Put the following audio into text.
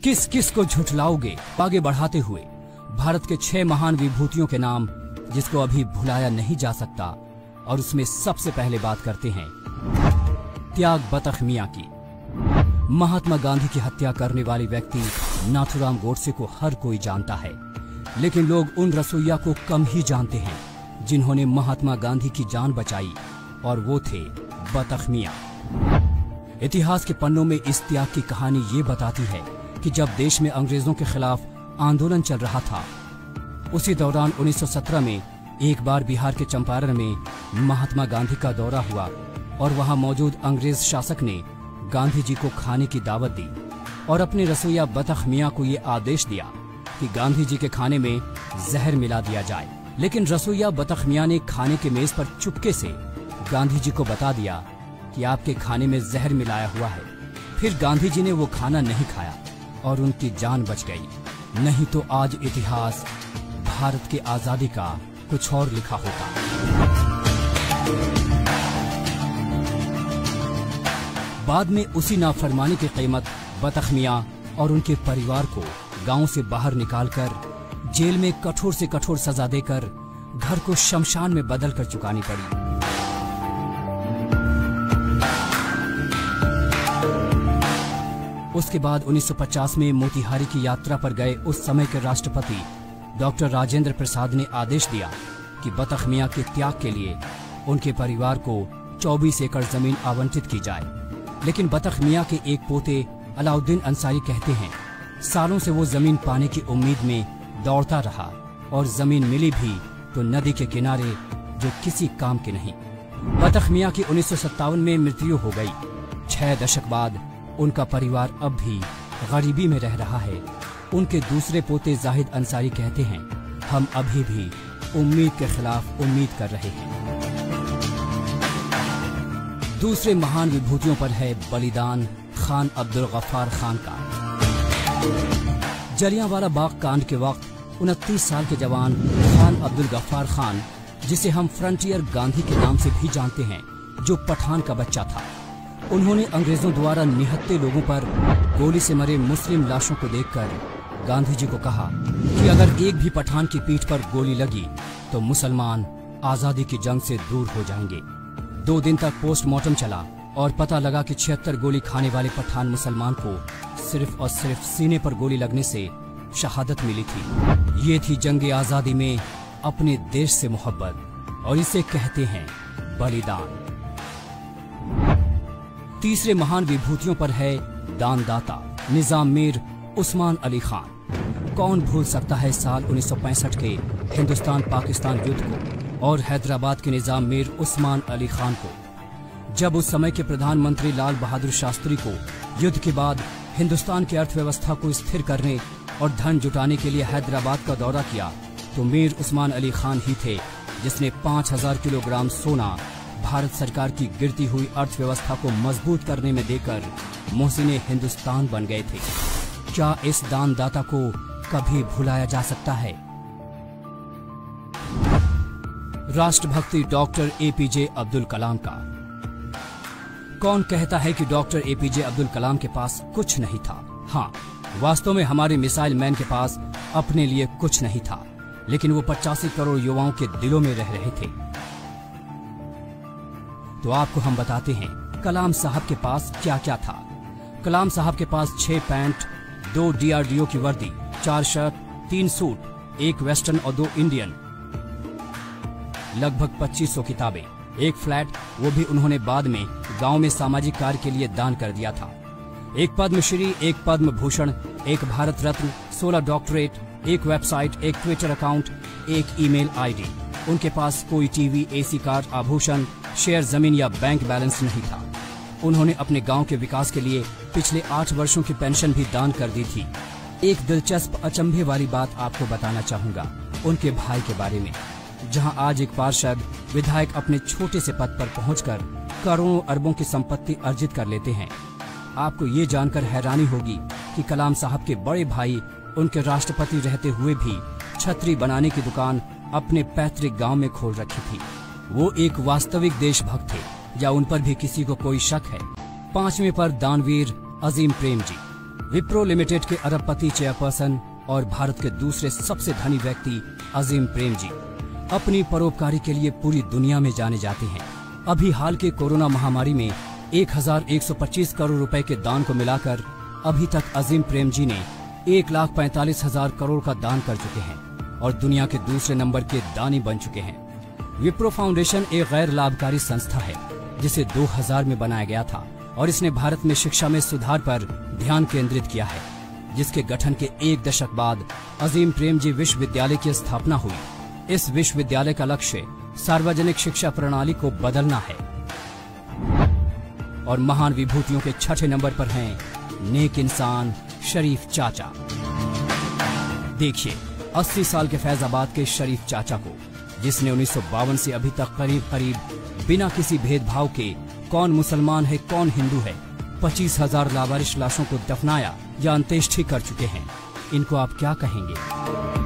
किस किस को झुठलाओगे। आगे बढ़ाते हुए भारत के 6 महान विभूतियों के नाम जिसको अभी भुलाया नहीं जा सकता, और उसमें सबसे पहले बात करते हैं त्याग बतख मियां की। महात्मा गांधी की हत्या करने वाले व्यक्ति नाथूराम गोडसे को हर कोई जानता है, लेकिन लोग उन रसोइया को कम ही जानते हैं जिन्होंने महात्मा गांधी की जान बचाई, और वो थे बतख मियां। इतिहास के पन्नों में इस त्याग की कहानी ये बताती है कि जब देश में अंग्रेजों के खिलाफ आंदोलन चल रहा था, उसी दौरान 1917 में एक बार बिहार के चंपारण में महात्मा गांधी का दौरा हुआ, और वहां मौजूद अंग्रेज शासक ने गांधी जी को खाने की दावत दी और अपने रसोइया बतख मियां को ये आदेश दिया कि गांधी जी के खाने में जहर मिला दिया जाए। लेकिन रसोइया बतख मियां ने खाने के मेज पर चुपके से गांधी जी को बता दिया कि आपके खाने में जहर मिलाया हुआ है। फिर गांधी जी ने वो खाना नहीं खाया और उनकी जान बच गई, नहीं तो आज इतिहास भारत की आजादी का कुछ और लिखा होता। बाद में उसी नाफरमानी की कीमत बतख मियां और उनके परिवार को गांव से बाहर निकालकर जेल में कठोर से कठोर सजा देकर घर को शमशान में बदल कर चुकानी पड़ी। उसके बाद 1950 में मोतिहारी की यात्रा पर गए उस समय के राष्ट्रपति डॉक्टर राजेंद्र प्रसाद ने आदेश दिया कि बतख मियां के त्याग के लिए उनके परिवार को 24 एकड़ जमीन आवंटित की जाए। लेकिन बतख मियां के एक पोते अलाउद्दीन अंसारी कहते हैं, सालों से वो जमीन पाने की उम्मीद में दौड़ता रहा, और जमीन मिली भी तो नदी के किनारे जो किसी काम के नहीं। बतख मियां की 1957 में मृत्यु हो गई। 6 दशक बाद उनका परिवार अब भी गरीबी में रह रहा है। उनके दूसरे पोते जाहिद अंसारी कहते हैं, हम अभी भी उम्मीद के खिलाफ उम्मीद कर रहे हैं। दूसरे महान विभूतियों पर है बलिदान खान अब्दुल गफ्फार खान का। जलियांवाला बाग कांड के वक्त 29 साल के जवान खान अब्दुल गफ्फार खान, जिसे हम फ्रंटियर गांधी के नाम से भी जानते हैं, जो पठान का बच्चा था, उन्होंने अंग्रेजों द्वारा निहत्थे लोगों पर गोली से मरे मुस्लिम लाशों को देखकर गांधी जी को कहा कि अगर एक भी पठान की पीठ पर गोली लगी तो मुसलमान आजादी की जंग से दूर हो जाएंगे। 2 दिन तक पोस्टमार्टम चला और पता लगा कि 76 गोली खाने वाले पठान मुसलमान को सिर्फ और सिर्फ सीने पर गोली लगने से शहादत मिली थी। ये थी जंग आजादी में अपने देश से मोहब्बत, और इसे कहते हैं बलिदान। तीसरे महान विभूतियों पर है दानदाता निजाम मीर उस्मान अली खान। कौन भूल सकता है साल 1965 के हिंदुस्तान पाकिस्तान युद्ध को और हैदराबाद के निजाम मीर उस्मान अली खान को, जब उस समय के प्रधानमंत्री लाल बहादुर शास्त्री को युद्ध के बाद हिंदुस्तान की अर्थव्यवस्था को स्थिर करने और धन जुटाने के लिए हैदराबाद का दौरा किया, तो मीर उस्मान अली खान ही थे जिसने 5000 किलोग्राम सोना भारत सरकार की गिरती हुई अर्थव्यवस्था को मजबूत करने में देकर मोहसिने हिंदुस्तान बन गए थे। क्या इस दानदाता को कभी भुलाया जा सकता है? राष्ट्रभक्ति डॉक्टर एपीजे अब्दुल कलाम का। कौन कहता है कि डॉक्टर एपीजे अब्दुल कलाम के पास कुछ नहीं था? हाँ, वास्तव में हमारे मिसाइल मैन के पास अपने लिए कुछ नहीं था, लेकिन वो 85 करोड़ युवाओं के दिलों में रह रहे थे। तो आपको हम बताते हैं कलाम साहब के पास क्या क्या था। कलाम साहब के पास 6 पैंट, 2 डीआरडीओ की वर्दी, 4 शर्ट, 3 सूट, 1 वेस्टर्न और 2 इंडियन, लगभग 2500 किताबें, 1 फ्लैट, वो भी उन्होंने बाद में गांव में सामाजिक कार्य के लिए दान कर दिया था, 1 Padmashri, 1 Padma Bhushan, 1 Bharat Ratna, 16 doctorate, 1 website, 1 Twitter account, 1 email ID. उनके पास कोई टीवी, एसी कार, आभूषण, शेयर जमीन या बैंक बैलेंस नहीं था। उन्होंने अपने गांव के विकास के लिए पिछले 8 वर्षों की पेंशन भी दान कर दी थी। एक दिलचस्प अचंभे वाली बात आपको बताना चाहूंगा उनके भाई के बारे में। जहां आज एक पार्षद विधायक अपने छोटे से पद पर पहुंचकर करोड़ों अरबों की संपत्ति अर्जित कर लेते हैं, आपको ये जानकर हैरानी होगी कि कलाम साहब के बड़े भाई उनके राष्ट्रपति रहते हुए भी छतरी बनाने की दुकान अपने पैतृक गांव में खोल रखी थी। वो एक वास्तविक देशभक्त थे, या उन पर भी किसी को कोई शक है? 5वें पर दानवीर अजीम प्रेम जी। विप्रो लिमिटेड के अरबपति चेयरपर्सन और भारत के दूसरे सबसे धनी व्यक्ति अजीम प्रेमजी अपनी परोपकारी के लिए पूरी दुनिया में जाने जाते हैं। अभी हाल के कोरोना महामारी में 1125 करोड़ रुपए के दान को मिलाकर अभी तक अजीम प्रेमजी ने 1,45,000 करोड़ का दान कर चुके हैं और दुनिया के दूसरे नंबर के दानी बन चुके हैं। विप्रो फाउंडेशन एक गैर लाभकारी संस्था है जिसे 2000 में बनाया गया था और इसने भारत में शिक्षा में सुधार पर ध्यान केंद्रित किया है, जिसके गठन के 1 दशक बाद अजीम प्रेमजी विश्वविद्यालय की स्थापना हुई। इस विश्वविद्यालय का लक्ष्य सार्वजनिक शिक्षा प्रणाली को बदलना है। और महान विभूतियों के 6ठे नंबर पर हैं नेक इंसान शरीफ चाचा। देखिए 80 साल के फैजाबाद के शरीफ चाचा को, जिसने 1952 से अभी तक करीब करीब बिना किसी भेदभाव के कौन मुसलमान है कौन हिंदू है 25,000 लावारिश लाशों को दफनाया या अंत्येष्टि कर चुके हैं। इनको आप क्या कहेंगे?